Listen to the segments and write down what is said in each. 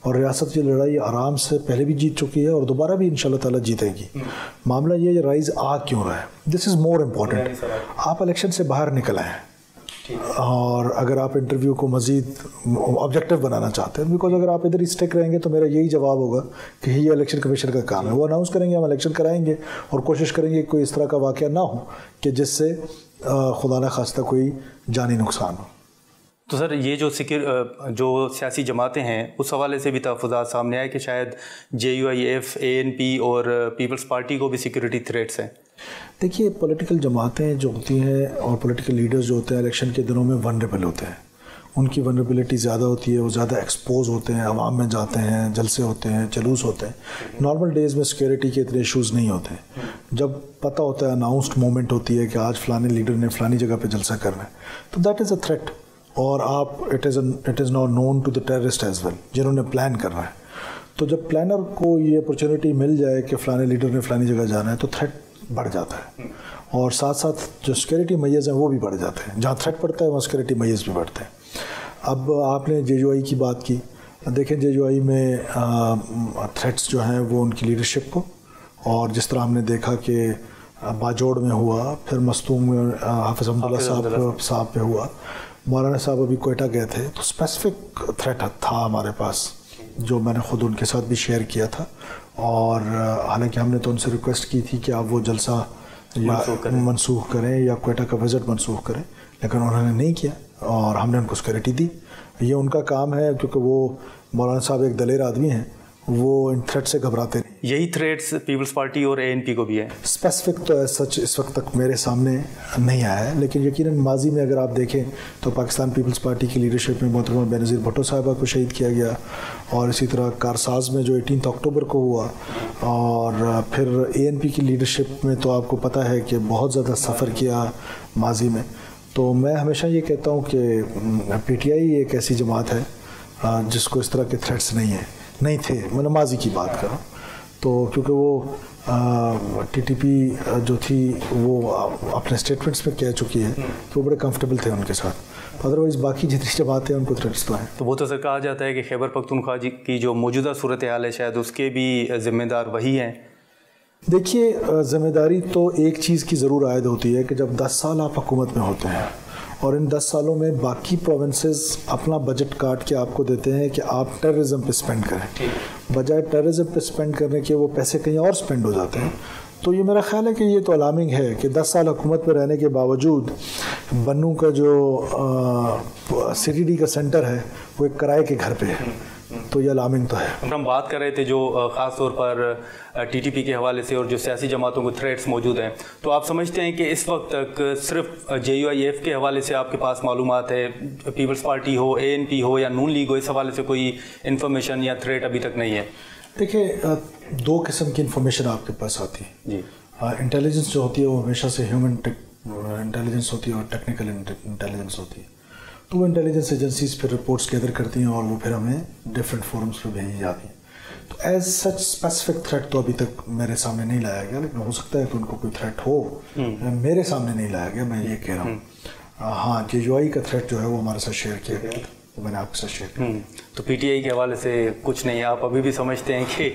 اور ریاست کی لڑائی آرام سے پہلے بھی جیت چکی ہے اور دوبارہ بھی انشاءاللہ تعالیٰ جیتے گی. معاملہ یہ رائز آ کیوں رہا ہے, دس از مور امپورٹنٹ. آپ الیکشن سے باہر نکل آئے ہیں اور اگر آپ انٹرویو کو مزید آبجیکٹیو بنانا چاہتے ہیں, بیکاز اگر آپ ادھر ہی اسٹک رہیں گے تو میرا یہی جواب ہوگا کہ یہ الیکشن کمیشن کا کام ہے, وہ اناؤنس کریں گے, ہم الیکشن کرائیں گے اور کوشش کریں گے کہ کوئی اس طرح کا واقعہ نہ ہو کہ جس سے خدا نہ خواستہ کوئی جانی نقصان ہو. تو سر یہ جو سیاسی جماعتیں ہیں اس حوالے سے بھی تحفظات سامنے آئے کہ شاید JUIF, ANP اور پیپلز پارٹی کو بھی سیکورٹی تھریٹس ہیں. دیکھیے پولیٹیکل جماعتیں جو ہوتی ہیں اور پولیٹیکل لیڈرز جو ہوتے ہیں الیکشن کے دنوں میں ونریبل ہوتے ہیں, ان کی ونریبلٹی زیادہ ہوتی ہے, وہ زیادہ ایکسپوز ہوتے ہیں, عوام میں جاتے ہیں, جلسے ہوتے ہیں, جلوس ہوتے ہیں. نارمل ڈیز میں سیکورٹی کے اتنے ایشوز نہیں ہوتے ہیں. جب پتہ ہوتا ہے اناؤنسڈ مومنٹ ہوتی ہے کہ آج فلانے لیڈر نے فلانی جگہ پہ جلسہ کرنا ہے, تو دیٹ از اے تھریٹ. اور آپ it is now known to the terrorist as well, جنہوں نے پلان کرنا ہے. تو جب پلانر کو یہ اپرچونیٹی مل جائے کہ فلانے لیڈر نے فلانی جگہ جانا ہے تو تھریٹ بڑھ جاتا ہے, اور ساتھ ساتھ جو سیکورٹی میئرز ہیں وہ بھی بڑھ جاتے ہیں. جہاں تھریٹ پڑتا ہے وہاں سیکورٹی میئرز بھی بڑھتے ہیں. اب آپ نے JUI کی بات کی, دیکھیں JUI میں تھریٹس جو ہیں وہ ان کی لیڈرشپ کو, اور جس طرح ہم نے دیکھا کہ باجوڑ میں ہوا, پھر مستونگ میں حافظ عبداللہ صاحب پہ ہوا, مولانا صاحب ابھی کوئٹہ گئے تھے, تو اسپیسیفک تھریٹ تھا ہمارے پاس جو میں نے خود ان کے ساتھ بھی شیئر کیا تھا. اور حالانکہ ہم نے تو ان سے ریکویسٹ کی تھی کہ آپ وہ جلسہ یا منسوخ کریں یا کوئٹہ کا وزٹ منسوخ کریں, لیکن انہوں نے نہیں کیا اور ہم نے ان کو سیکورٹی دی. یہ ان کا کام ہے کیونکہ وہ مولانا صاحب ایک دلیر آدمی ہیں, وہ ان تھریٹ سے گھبراتے نہیں. یہی تھریٹس پیپلز پارٹی اور ANP کو بھی ہے. اسپیسیفک تو سچ اس وقت تک میرے سامنے نہیں آیا ہے, لیکن یقیناً ماضی میں اگر آپ دیکھیں تو پاکستان پیپلز پارٹی کی لیڈرشپ میں محترمہ بینظیر بھٹو صاحبہ کو شہید کیا گیا, اور اسی طرح کارساز میں جو 18 اکتوبر کو ہوا, اور پھر ANP کی لیڈرشپ میں تو آپ کو پتہ ہے کہ بہت زیادہ سفر کیا ماضی میں. تو میں ہمیشہ یہ کہتا ہوں کہ PTI ایک ایسی جماعت ہے جس کو اس طرح کے تھریٹس نہیں تھے. میں ماضی کی بات کروں تو کیونکہ وہ TTP جو تھی وہ اپنے اسٹیٹمنٹس میں کہہ چکی ہے کہ وہ بڑے کمفرٹیبل تھے ان کے ساتھ. ادروائز باقی جتنی جماعتیں ہیں ان کو تھریٹس تو ہیں. تو وہ تو سر کہا جاتا ہے کہ خیبر پختونخوا کی جو موجودہ صورتحال ہے شاید اس کے بھی ذمہ دار وہی ہیں. دیکھیے ذمہ داری تو ایک چیز کی ضرور عائد ہوتی ہے کہ جب 10 سال آپ حکومت میں ہوتے ہیں اور ان 10 سالوں میں باقی پروونسز اپنا بجٹ کاٹ کے آپ کو دیتے ہیں کہ آپ ٹیررزم پہ سپینڈ کریں, بجائے ٹیررزم پہ سپینڈ کرنے کے وہ پیسے کہیں اور سپینڈ ہو جاتے ہیں. تو یہ میرا خیال ہے کہ یہ تو الارمنگ ہے کہ 10 سال حکومت میں رہنے کے باوجود بنوں کا جو CTD کا سینٹر ہے وہ ایک کرائے کے گھر پہ ہے. تو یہ الارمنگ تو ہے. ہم بات کر رہے تھے جو خاص طور پر TTP کے حوالے سے اور جو سیاسی جماعتوں کو تھریٹس موجود ہیں, تو آپ سمجھتے ہیں کہ اس وقت تک صرف JUIF کے حوالے سے آپ کے پاس معلومات ہے, پیپلز پارٹی ہو, ANP ہو یا نون لیگ ہو, اس حوالے سے کوئی انفارمیشن یا تھریٹ ابھی تک نہیں ہے؟ دیکھیں 2 قسم کی انفارمیشن آپ کے پاس آتی ہے جی. انٹیلیجنس جو ہوتی ہے وہ ہمیشہ سے ہیومن انٹیلیجنس ہوتی ہے اور ٹیکنیکل انٹیلیجنس ہوتی ہے. تو وہ انٹیلیجنس ایجنسیز پھر رپورٹس گیدر کرتی ہیں اور وہ پھر ہمیں ڈفرینٹ فورمز پہ بھیجی جاتی ہیں. تو ایز سچ اسپیسیفک تھریٹ تو ابھی تک میرے سامنے نہیں لایا گیا, لیکن ہو سکتا ہے کہ ان کو کوئی تھریٹ ہو. میرے سامنے نہیں لایا گیا, میں یہ کہہ رہا ہوں. ہاں JUI کا تھریٹ جو ہے وہ ہمارے ساتھ شیئر کیا گیا, میں نے آپ کے ساتھ شیئر کیا. تو PTI کے حوالے سے کچھ نہیں, آپ ابھی بھی سمجھتے ہیں کہ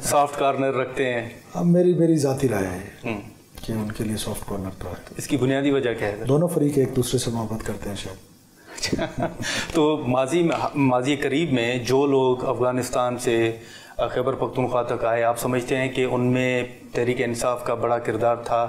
سافٹ کارنر رکھتے ہیں؟ اب میری ذاتی رائے ہے کہ ان کے لیے سافٹ کارنر تو ہے. اس کی بنیادی وجہ کیا ہے؟ دونوں فریق ایک دوسرے سے محبت کرتے ہیں شاید. تو ماضی قریب میں جو لوگ افغانستان سے خیبر پختونخوا تک آئے, آپ سمجھتے ہیں کہ ان میں تحریک انصاف کا بڑا کردار تھا,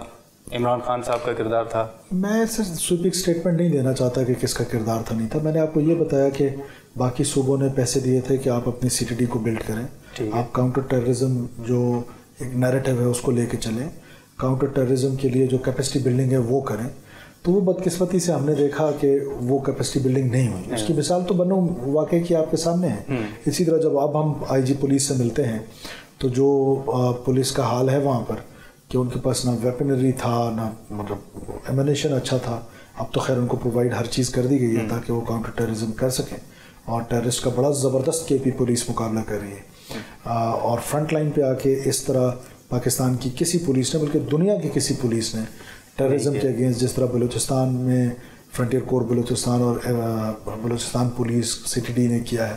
عمران خان صاحب کا کردار تھا؟ میں صرف سویپنگ اسٹیٹمنٹ نہیں دینا چاہتا کہ کس کا کردار تھا نہیں تھا. میں نے آپ کو یہ بتایا کہ باقی صوبوں نے پیسے دیے تھے کہ آپ اپنی CTD کو بلڈ کریں, آپ کاؤنٹر ٹیررزم جو ایک نیریٹو ہے اس کو لے کے چلیں, کاؤنٹر ٹیررزم کے لیے جو کیپیسٹی بلڈنگ ہے وہ کریں. تو وہ بدقسمتی سے ہم نے دیکھا کہ وہ کیپیسٹی بلڈنگ نہیں ہوئی. اس کی مثال تو بنوں واقعی کی آپ کے سامنے ہے. اسی طرح جب اب ہم IG پولیس سے ملتے ہیں تو جو پولیس کا حال ہے وہاں پر کہ ان کے پاس نہ ویپنری تھا, نہ مطلب ایمونیشن اچھا تھا. اب تو خیر ان کو پرووائڈ ہر چیز کر دی گئی ہے تاکہ وہ کاؤنٹر ٹیررزم کر سکیں, اور ٹیررسٹ کا بڑا زبردست KP پولیس مقابلہ کر رہی ہے. اور فرنٹ لائن پہ آ کے اس طرح پاکستان کی کسی پولیس نے, بلکہ دنیا کی کسی پولیس نے ٹیررزم کے اگینسٹ جس طرح بلوچستان میں فرنٹیئر کور بلوچستان اور بلوچستان پولیس CTD نے کیا ہے,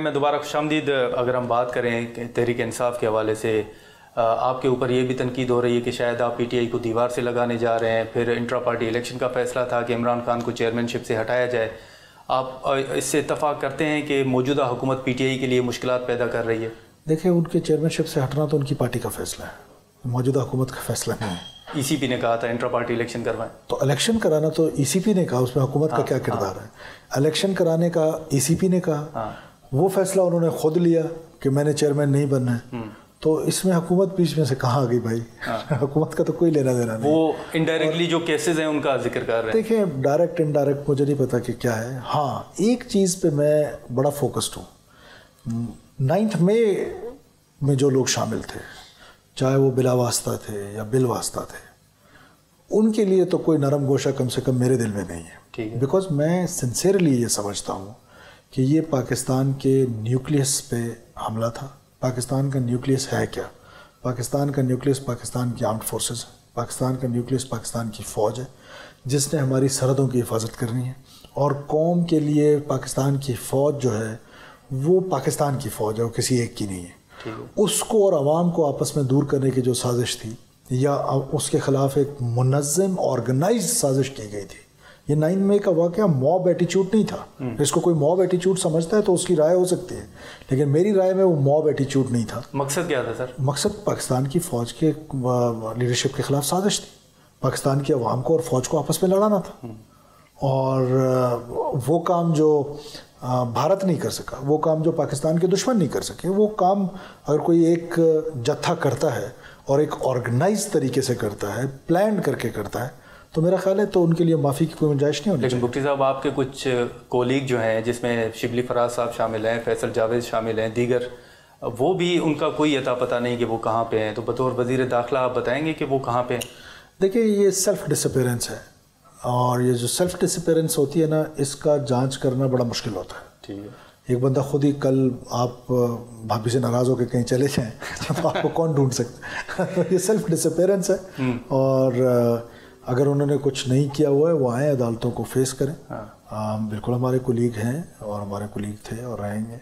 پروگرام میں دوبارہ خوشامدید. اگر ہم بات کریں کہ تحریک انصاف کے حوالے سے آپ کے اوپر یہ بھی تنقید ہو رہی ہے کہ شاید آپ پی ٹی آئی کو دیوار سے لگانے جا رہے ہیں. پھر انٹرا پارٹی الیکشن کا فیصلہ تھا کہ عمران خان کو چیئرمین شپ سے ہٹایا جائے. آپ اس سے اتفاق کرتے ہیں کہ موجودہ حکومت پی ٹی آئی کے لیے مشکلات پیدا کر رہی ہے؟ دیکھیں ان کے چیئرمین شپ سے ہٹنا تو ان کی پارٹی کا فیصلہ ہے, موجودہ حکومت کا فیصلہ نہیں ہے. ای سی پی نے کہا تھا انٹرا پارٹی الیکشن کروائیں. تو الیکشن کرانا تو ای سی پی نے کہا, اس میں حکومت کا کیا کردار ہے؟ الیکشن کرانے کا ای سی پی نے کہا, وہ فیصلہ انہوں نے خود لیا کہ میں نے چیئرمین نہیں بننا ہے. تو اس میں حکومت بیچ میں سے کہاں آ گئی بھائی؟ حکومت کا تو کوئی لینا دینا نہیں. وہ انڈائریکٹلی جو کیسز ہیں ان کا ذکر کر رہے ہیں. دیکھیں ڈائریکٹ انڈائریکٹ مجھے نہیں پتا کہ کیا ہے. ہاں ایک چیز پہ میں بڑا فوکسڈ ہوں, 9 مئی میں جو لوگ شامل تھے, چاہے وہ بلا واسطہ تھے یا بل واسطہ تھے, ان کے لیے تو کوئی نرم گوشہ کم سے کم میرے دل میں نہیں ہے. بیکاز میں سنسیئرلی یہ سمجھتا ہوں کہ یہ پاکستان کے نیوکلیس پہ حملہ تھا. پاکستان کا نیوکلیس ہے کیا؟ پاکستان کا نیوکلیس پاکستان کی آرمڈ فورسز ہے. پاکستان کا نیوکلیس پاکستان کی فوج ہے جس نے ہماری سرحدوں کی حفاظت کرنی ہے. اور قوم کے لیے پاکستان کی فوج جو ہے وہ پاکستان کی فوج ہے, وہ کسی ایک کی نہیں ہے. اس کو اور عوام کو آپس میں دور کرنے کی جو سازش تھی یا اس کے خلاف ایک منظم آرگنائزڈ سازش کی گئی تھی. یہ 9 مئی کا واقعہ موب ایٹیچیوڈ نہیں تھا. اس کو کوئی موب ایٹیچیوڈ سمجھتا ہے تو اس کی رائے ہو سکتی ہے, لیکن میری رائے میں وہ موب ایٹیچیوڈ نہیں تھا. مقصد کیا تھا سر؟ مقصد پاکستان کی فوج کے لیڈرشپ کے خلاف سازش تھی. پاکستان کی عوام کو اور فوج کو آپس میں لڑانا تھا. اور وہ کام جو بھارت نہیں کر سکا, وہ کام جو پاکستان کے دشمن نہیں کر سکے, وہ کام اگر کوئی ایک جتھا کرتا ہے اور ایک آرگنائز طریقے سے کرتا ہے, پلان کر کے کرتا ہے, تو میرا خیال ہے تو ان کے لیے معافی کی کوئی گنجائش نہیں ہونی. لیکن بھٹی صاحب آپ کے کچھ کولیگ جو ہیں جس میں شبلی فراز صاحب شامل ہیں, فیصل جاوید شامل ہیں, دیگر, وہ بھی ان کا کوئی اتا پتہ نہیں کہ وہ کہاں پہ ہیں. تو بطور وزیر داخلہ آپ بتائیں گے کہ وہ کہاں پہ ہیں؟ دیکھیں یہ سیلف ڈسپیرنس ہے, اور یہ جو سیلف ڈسپیرنس ہوتی ہے نا, اس کا جانچ کرنا بڑا مشکل ہوتا ہے. ٹھیک ہے. ایک بندہ خود ہی کل آپ بھابھی سے ناراض ہو کے کہیں چلے جائیں تو آپ کو کون ڈھونڈ سکتا ہے؟ یہ سیلف ڈسپیرنس ہے. اور اگر انہوں نے کچھ نہیں کیا ہوا ہے وہ آئیں عدالتوں کو فیس کریں. بالکل ہمارے کولیگ ہیں اور ہمارے کولیگ تھے اور رہیں گے.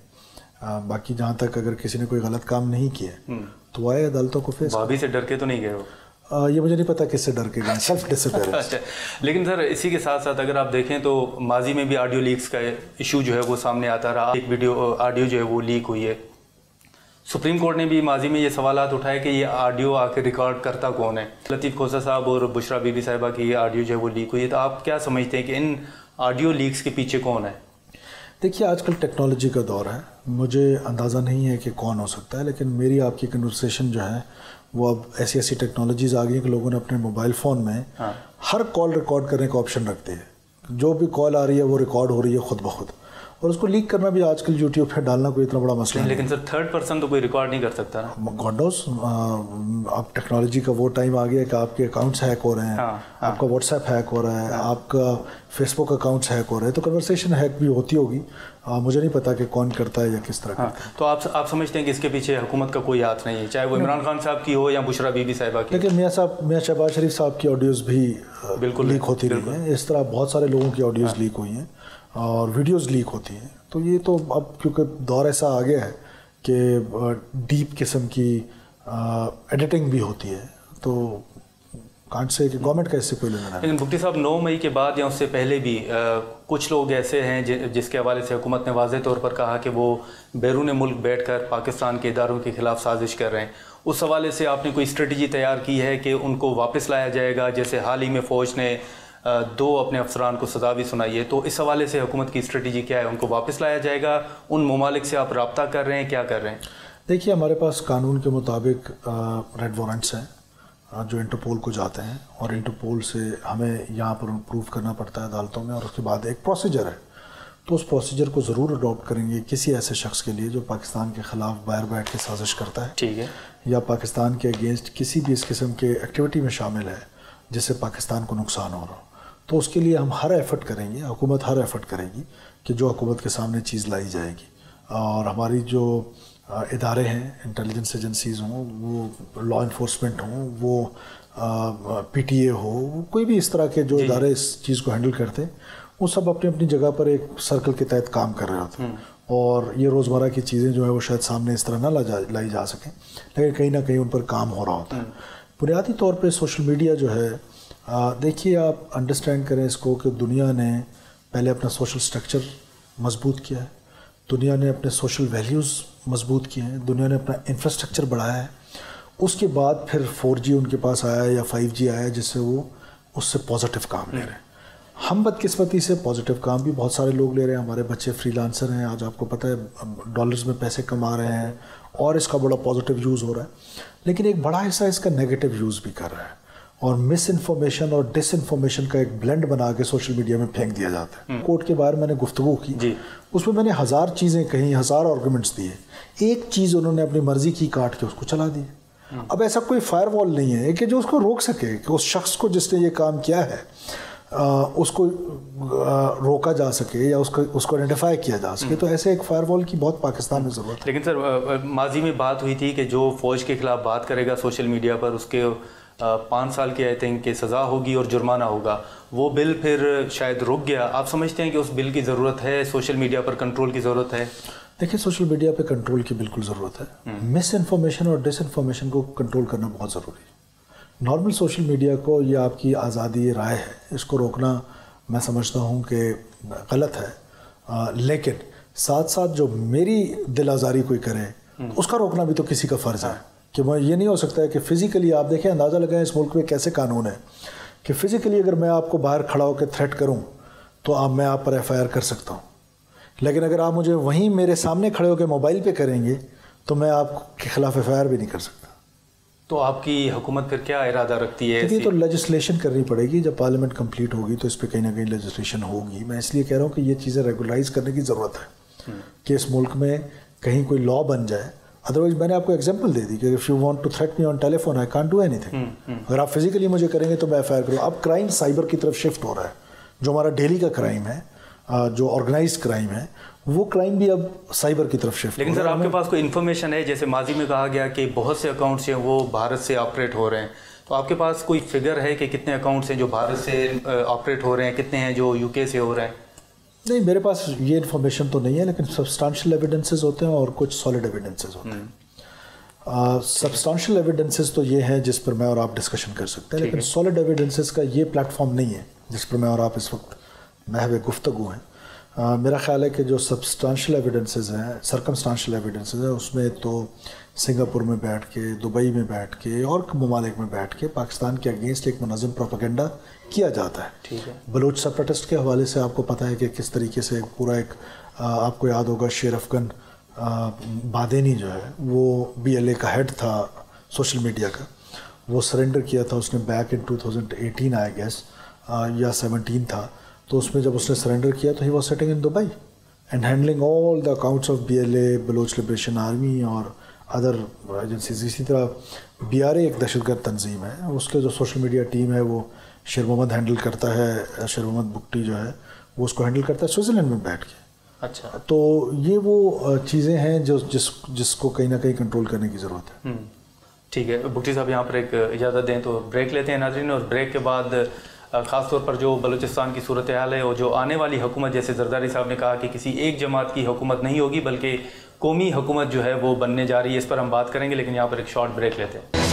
باقی جہاں تک اگر کسی نے کوئی غلط کام نہیں کیا تو وہ آئے عدالتوں کو فیس. بھابھی سے ڈر کے تو نہیں گئے وہ؟ یہ مجھے نہیں پتا کس سے ڈر کے گئے, سیلف ڈسپیرنس. لیکن سر اسی کے ساتھ ساتھ اگر آپ دیکھیں تو ماضی میں بھی آڈیو لیکس کا ایشو جو ہے وہ سامنے آتا رہا. ایک ویڈیو آڈیو جو ہے وہ لیک ہوئی ہے. سپریم کورٹ نے بھی ماضی میں یہ سوالات اٹھائے کہ یہ آڈیو آخر ریکارڈ کرتا کون ہے. لطیف کھوسہ صاحب اور بشرا بی بی صاحبہ کی یہ آڈیو جو ہے وہ لیک ہوئی ہے. تو آپ کیا سمجھتے ہیں کہ ان آڈیو لیکس کے پیچھے کون ہے؟ دیکھیے آج کل ٹیکنالوجی کا دور ہے, مجھے اندازہ نہیں ہے کہ کون ہو سکتا ہے, لیکن میری آپ کی کنورسیشن جو ہے وہ اب ایسی ٹیکنالوجیز آ گئی ہیں کہ لوگوں نے اپنے موبائل فون میں ہر کال ریکارڈ کرنے کا آپشن رکھ دیا ہے. جو بھی کال آ رہی ہے وہ ریکارڈ ہو رہی ہے خود بخود, اور اس کو لیک کرنا بھی آج کل یوٹیوب پہ ڈالنا کوئی اتنا بڑا مسئلہ نہیں. لیکن سر تھرڈ پرسن تو کوئی ریکارڈ نہیں کر سکتا نا. گاڈ نوز, اب ٹیکنالوجی کا وہ ٹائم آ گیا ہے کہ آپ کے اکاؤنٹس ہیک ہو رہے ہیں, آپ کا واٹس ایپ ہیک ہو رہا ہے, آپ کا فیس بک اکاؤنٹس ہیک ہو رہے ہیں, تو کنورسیشن ہیک بھی ہوتی ہوگی. مجھے نہیں پتا کہ کون کرتا ہے یا کس طرح کرتا ہے. تو آپ سمجھتے ہیں کہ اس کے پیچھے حکومت کا کوئی ہاتھ نہیں ہے, چاہے وہ عمران خان صاحب کی ہو یا بشرا بی بی صاحبہ کی؟ لیکن میاں شہباز شریف صاحب کی آڈیوز بھی بالکل لیک ہوتی رہی ہیں. اس طرح بہت سارے لوگوں کی آڈیوز لیک ہوئی ہیں اور ویڈیوز لیک ہوتی ہیں. تو یہ تو اب کیونکہ دور ایسا آ گیا ہے کہ ڈیپ قسم کی ایڈیٹنگ بھی ہوتی ہے, تو کانٹ سے کہ گورنمنٹ کا اس سے کوئی لینا ہے. لیکن بھٹی صاحب 9 مئی کے بعد یا اس سے پہلے بھی کچھ لوگ ایسے ہیں جس کے حوالے سے حکومت نے واضح طور پر کہا کہ وہ بیرون ملک بیٹھ کر پاکستان کے اداروں کے خلاف سازش کر رہے ہیں. اس حوالے سے آپ نے کوئی اسٹریٹجی تیار کی ہے کہ ان کو واپس لایا جائے گا؟ جیسے حال ہی میں فوج نے 2 اپنے افسران کو سزا بھی سنائی ہے, تو اس حوالے سے حکومت کی اسٹریٹجی کیا ہے؟ ان کو واپس لایا جائے گا؟ ان ممالک سے آپ رابطہ کر رہے ہیں, کیا کر رہے ہیں؟ دیکھیے ہمارے پاس قانون کے مطابق ریڈ وارنٹس ہیں جو انٹرپول کو جاتے ہیں, اور انٹرپول سے ہمیں یہاں پر پروف کرنا پڑتا ہے عدالتوں میں, اور اس کے بعد ایک پروسیجر ہے. تو اس پروسیجر کو ضرور اڈاپٹ کریں گے کسی ایسے شخص کے لیے جو پاکستان کے خلاف باہر بیٹھ کے سازش کرتا ہے, ٹھیک ہے, یا پاکستان کے اگینسٹ کسی بھی اس قسم کے ایکٹیویٹی میں شامل ہے جس سے پاکستان کو نقصان ہو رہا ہو. تو اس کے لیے ہم ہر ایفرٹ کریں گے, حکومت ہر ایفرٹ کرے گی کہ جو حکومت کے سامنے چیز لائی جائے گی. اور ہماری جو ادارے ہیں, انٹیلیجنس ایجنسیز ہوں, وہ لا انفورسمنٹ ہوں, وہ پی ٹی اے ہو, کوئی بھی اس طرح کے جو ادارے اس چیز کو ہینڈل کرتے ہیں, وہ سب اپنی اپنی جگہ پر ایک سرکل کے تحت کام کر رہے ہوتے ہیں. اور یہ روزمرہ کی چیزیں جو ہے وہ شاید سامنے اس طرح نہ لائی جا سکیں، لیکن کہیں نہ کہیں ان پر کام ہو رہا ہوتا ہے۔ بنیادی طور پہ سوشل میڈیا جو ہے، دیکھیے آپ انڈرسٹینڈ کریں اس کو کہ دنیا نے پہلے اپنا سوشل سٹرکچر مضبوط کیا ہے، دنیا نے اپنے سوشل ویلیوز مضبوط کیے ہیں، دنیا نے اپنا انفراسٹرکچر بڑھایا ہے، اس کے بعد پھر 4G ان کے پاس آیا یا 5G آیا جس سے وہ اس سے پازیٹیو کام لے رہے ہیں۔ ہم بدقسمتی سے پازیٹیو کام بھی بہت سارے لوگ لے رہے ہیں، ہمارے بچے فری لانسر ہیں، آج آپ کو پتہ ہے ڈالرز میں پیسے کما رہے ہیں اور اس کا بڑا پازیٹیو یوز ہو رہا ہے، لیکن ایک بڑا حصہ اس کا نیگیٹو یوز بھی کر رہا ہے، اور مس انفارمیشن اور ڈس انفارمیشن کا ایک بلینڈ بنا کے سوشل میڈیا میں پھینک دیا جاتا ہے۔ کورٹ کے باہر میں نے گفتگو کی، اس میں نے 1000 چیزیں کہیں، 1000 آرگومنٹس دیے، ایک چیز انہوں نے اپنی مرضی کی کاٹ کے اس کو چلا دی۔ اب ایسا کوئی فائر وال نہیں ہے کہ جو اس کو روک سکے کہ اس شخص کو جس نے یہ کام کیا ہے اس کو روکا جا سکے یا اس کو آئیڈینٹیفائی کیا جا سکے، تو ایسے ایک فائر وال کی بہت پاکستان میں ضرورت ہے۔ لیکن سر ماضی میں بات ہوئی تھی کہ جو فوج کے خلاف بات کرے گا سوشل میڈیا پر اس کے 5 سال کی آئی تھنک کہ سزا ہوگی اور جرمانہ ہوگا، وہ بل پھر شاید رک گیا۔ آپ سمجھتے ہیں کہ اس بل کی ضرورت ہے، سوشل میڈیا پر کنٹرول کی ضرورت ہے؟ دیکھیں سوشل میڈیا پہ کنٹرول کی بالکل ضرورت ہے، مس انفارمیشن اور ڈس انفارمیشن کو کنٹرول کرنا بہت ضروری ہے۔ نارمل سوشل میڈیا کو، یہ آپ کی آزادی رائے ہے، اس کو روکنا میں سمجھتا ہوں کہ غلط ہے، لیکن ساتھ ساتھ جو میری دل آزاری کوئی کرے اس کا روکنا بھی تو کسی کا فرض ہے، کہ وہ یہ نہیں ہو سکتا ہے کہ فزیکلی آپ دیکھیں، اندازہ لگائیں اس ملک میں کیسے قانون ہے کہ فزیکلی اگر میں آپ کو باہر کھڑا ہو کے تھریٹ کروں تو میں آپ پر FIR کر سکتا ہوں، لیکن اگر آپ مجھے وہیں میرے سامنے کھڑے ہو کے موبائل پہ کریں گے تو میں آپ کے خلاف FIR بھی نہیں کر سکتا۔ تو آپ کی حکومت پھر کیا ارادہ رکھتی ہے؟ یہ تو لیجسلیشن کرنی پڑے گی، جب پارلیمنٹ کمپلیٹ ہوگی تو اس پہ کہیں نہ کہیں لیجسلیشن ہوگی۔ میں اس لیے کہہ رہا ہوں کہ یہ چیزیں ریگولرائز کرنے کی ضرورت ہے کہ اس ملک میں کہیں کوئی لا بن جائے، ادروائز میں نے آپ کو ایگزامپل دے دی کہ if you want to threat me on telephone I can't do anything, اگر آپ فزیکلی مجھے کریں گے تو میں FIR کروں۔ اب کرائم سائبر کی طرف شفٹ ہو رہا ہے، جو ہمارا ڈیلی کا کرائم ہے، جو آرگنائز کرائم ہے، وہ کرائم بھی اب سائبر کی طرف شفٹ۔ لیکن سر آپ کے پاس کوئی انفارمیشن ہے، جیسے ماضی میں کہا گیا کہ بہت سے اکاؤنٹس ہیں وہ بھارت سے آپریٹ ہو رہے ہیں، تو آپ کے پاس کوئی فگر ہے کہ کتنے اکاؤنٹس ہیں جو بھارت سے آپریٹ ہو رہے ہیں، کتنے ہیں جو UK سے ہو رہے ہیں؟ نہیں، میرے پاس یہ انفارمیشن تو نہیں ہے، لیکن سبسٹانشیل ایویڈنسز ہوتے ہیں اور کچھ سالڈ ایویڈنسز ہوتے ہیں۔ سبسٹانشیل ایویڈنسز تو یہ ہیں جس پر میں اور آپ ڈسکشن کر سکتے ہیں، لیکن سالڈ ایویڈنسز کا یہ پلیٹ فارم نہیں ہے جس پر میں اور آپ اس وقت محو گفتگو ہیں۔ میرا خیال ہے کہ جو سبسٹانشیل ایویڈنسز ہیں، سرکمسٹانشیل ایویڈنسز ہیں، اس میں تو سنگاپور میں بیٹھ کے، دبئی میں بیٹھ کے اور ممالک میں بیٹھ کے پاکستان کے اگینسٹ ایک منظم پروپیگنڈا کیا جاتا ہے۔ ٹھیک ہے، بلوچ سپریٹسٹ کے حوالے سے آپ کو پتہ ہے کہ کس طریقے سے پورا ایک، آپ کو یاد ہوگا شیر افغان بادینی جو ہے وہ BLA کا ہیڈ تھا سوشل میڈیا کا، وہ سرنڈر کیا تھا اس نے بیک ان 2018 آئی گیس یا 17 تھا، تو اس میں جب اس نے سرنڈر کیا تو he was sitting in Dubai and handling all the accounts of BLA، Baloch liberation army اور ادر ایجنسیز۔ اسی طرح BRA ایک دہشت گرد تنظیم ہے، اس کے جو سوشل میڈیا ٹیم ہے وہ شیر محمد ہینڈل کرتا ہے، شیر محمد بگٹی جو ہے وہ اس کو ہینڈل کرتا ہے سوئٹزرلینڈ میں بیٹھ کے۔ اچھا، تو یہ وہ چیزیں ہیں جو جس کو کہیں نہ کہیں کنٹرول کرنے کی ضرورت ہے۔ ٹھیک ہے بگٹی صاحب، یہاں پر ایک اجازت دیں تو بریک لیتے ہیں ناظرین، اور بریک کے بعد خاص طور پر جو بلوچستان کی صورتحال ہے اور جو آنے والی حکومت، جیسے زرداری صاحب نے کہا کہ کسی ایک جماعت کی حکومت نہیں ہوگی بلکہ قومی حکومت جو ہے وہ بننے جا رہی ہے، اس پر ہم بات کریں گے، لیکن یہاں پر ایک شارٹ بریک لیتے ہیں۔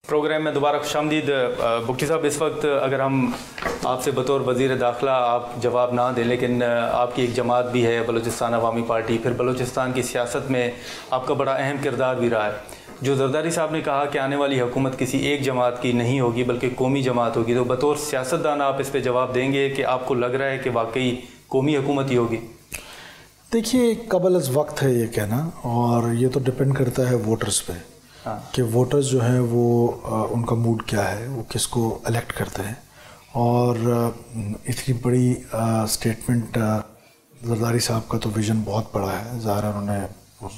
پروگرام میں دوبارہ خوش آمدید۔ بگٹی صاحب، اس وقت اگر ہم آپ سے بطور وزیر داخلہ آپ جواب نہ دیں، لیکن آپ کی ایک جماعت بھی ہے بلوچستان عوامی پارٹی، پھر بلوچستان کی سیاست میں آپ کا بڑا اہم کردار بھی رہا ہے، جو زرداری صاحب نے کہا کہ آنے والی حکومت کسی ایک جماعت کی نہیں ہوگی بلکہ قومی جماعت ہوگی، تو بطور سیاستدان آپ اس پہ جواب دیں گے کہ آپ کو لگ رہا ہے کہ واقعی قومی حکومت ہی ہوگی؟ دیکھیے، قبل از وقت ہے یہ کہنا، اور یہ تو ڈپینڈ کرتا ہے ووٹرز پہ کہ ووٹرز جو ہیں وہ ان کا موڈ کیا ہے، وہ کس کو الیکٹ کرتے ہیں۔ اور اتنی بڑی اسٹیٹمنٹ زرداری صاحب کا تو ویژن بہت بڑا ہے، ظاہر انہوں نے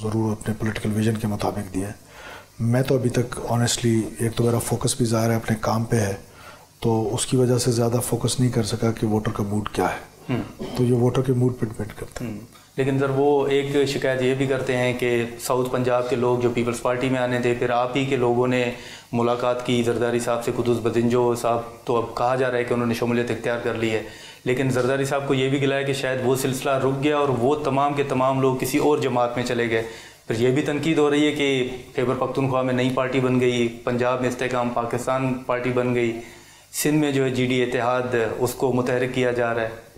ضرور اپنے پولیٹیکل ویژن کے مطابق دیا ہے۔ میں تو ابھی تک آنیسٹلی، ایک تو میرا فوکس بھی ظاہر ہے اپنے کام پہ ہے، تو اس کی وجہ سے زیادہ فوکس نہیں کر سکا کہ ووٹر کا موڈ کیا ہے، تو یہ ووٹر کے موڈ پہ ڈپینڈ کرتا ہے۔ لیکن سر وہ ایک شکایت یہ بھی کرتے ہیں کہ ساؤتھ پنجاب کے لوگ جو پیپلز پارٹی میں آنے تھے، پھر آپ ہی کے لوگوں نے ملاقات کی زرداری صاحب سے، قدوس بدنجو صاحب تو اب کہا جا رہا ہے کہ انہوں نے شمولیت اختیار کر لی ہے، لیکن زرداری صاحب کو یہ بھی گلا ہے کہ شاید وہ سلسلہ رک گیا اور وہ تمام کے تمام لوگ کسی اور جماعت میں چلے گئے. پھر یہ بھی تنقید ہو رہی ہے کہ خیبر پختونخوا میں نئی پارٹی بن گئی، پنجاب میں استحکام پاکستان پارٹی بن گئی، سندھ میں جو ہے جی ڈی اتحاد اس کو متحرک کیا جا رہا ہے.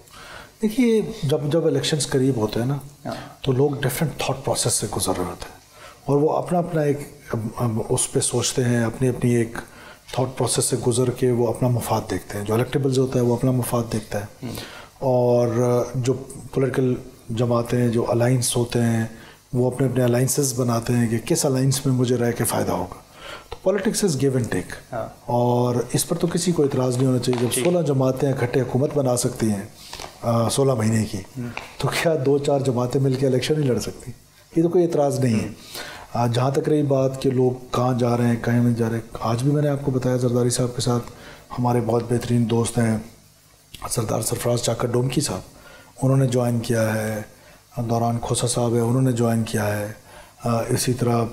دیکھیے جب الیکشنز قریب ہوتے ہیں نا تو لوگ ڈفرینٹ تھاٹ پروسیس سے گزر رہے ہوتے ہیں اور وہ اپنا ایک اس پہ سوچتے ہیں، اپنی ایک تھاٹ پروسیس سے گزر کے وہ اپنا مفاد دیکھتے ہیں. جو الیکٹیبلز ہوتا ہے وہ اپنا مفاد دیکھتا ہے، اور جو پولیٹیکل جماعتیں جو الائنس ہوتے ہیں وہ اپنے الائنسز بناتے ہیں کہ کس الائنس میں مجھے رہ کے فائدہ ہوگا. تو politics is give and take, اور اس پر تو کسی کو اعتراض نہیں ہونا چاہیے. جب 16 جماعتیں اکٹھے حکومت بنا سکتی ہیں 16 مہینے کی، تو کیا 2-4 جماعتیں مل کے الیکشن نہیں لڑ سکتی؟ یہ تو کوئی اعتراض نہیں ہے. جہاں تک رہی بات کہ لوگ کہاں جا رہے ہیں کہیں نہیں جا رہے، آج بھی میں نے آپ کو بتایا زرداری صاحب کے ساتھ ہمارے بہت بہترین دوست ہیں سردار سرفراز چاکر ڈومکی صاحب، انہوں نے جوائن کیا ہے. دوران کھوسا صاحب ہے، انہوں نے جوائن کیا ہے. اسی طرح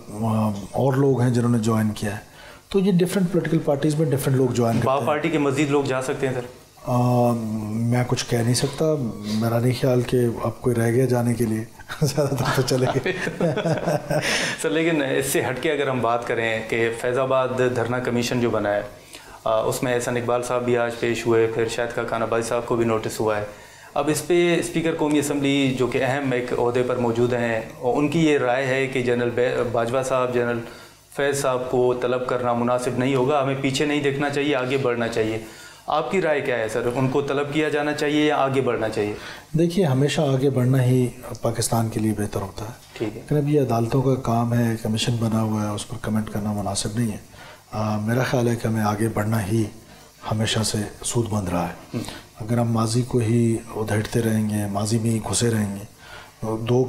اور لوگ ہیں جنہوں نے جوائن کیا ہے. تو یہ ڈفرینٹ پولیٹیکل پارٹیز میں ڈفرینٹ لوگ جوائن کرتے ہیں. با پارٹی کے مزید لوگ جا سکتے ہیں سر؟ میں کچھ کہہ نہیں سکتا، میرا نہیں خیال کہ اب کوئی رہ گیا جانے کے لیے، زیادہ تر تو چلے گئے سر. لیکن اس سے ہٹ کے اگر ہم بات کریں کہ فیض آباد دھرنا کمیشن جو بنا ہے اس میں احسان اقبال صاحب بھی آج پیش ہوئے، پھر شاہد خاقان عباسی صاحب کو بھی نوٹس ہوا ہے. اب اس پہ اسپیکر قومی اسمبلی جو کہ اہم ایک عہدے پر موجود ہیں، ان کی یہ رائے ہے کہ جنرل باجوہ صاحب، جنرل فیض صاحب کو طلب کرنا مناسب نہیں ہوگا، ہمیں پیچھے نہیں دیکھنا چاہیے، آگے بڑھنا چاہیے. آپ کی رائے کیا ہے سر؟ ان کو طلب کیا جانا چاہیے یا آگے بڑھنا چاہیے؟ دیکھیے ہمیشہ آگے بڑھنا ہی پاکستان کے لیے بہتر ہوتا ہے. ٹھیک ہے، لیکن اب یہ عدالتوں کا کام ہے، کمیشن بنا ہوا ہے، اس پر کمنٹ کرنا مناسب نہیں ہے. میرا خیال ہے کہ ہمیں آگے بڑھنا ہی ہمیشہ سے سود بند رہا ہے. اگر ہم ماضی کو ہی ادھیڑتے رہیں گے، ماضی میں ہی گھسے رہیں گے،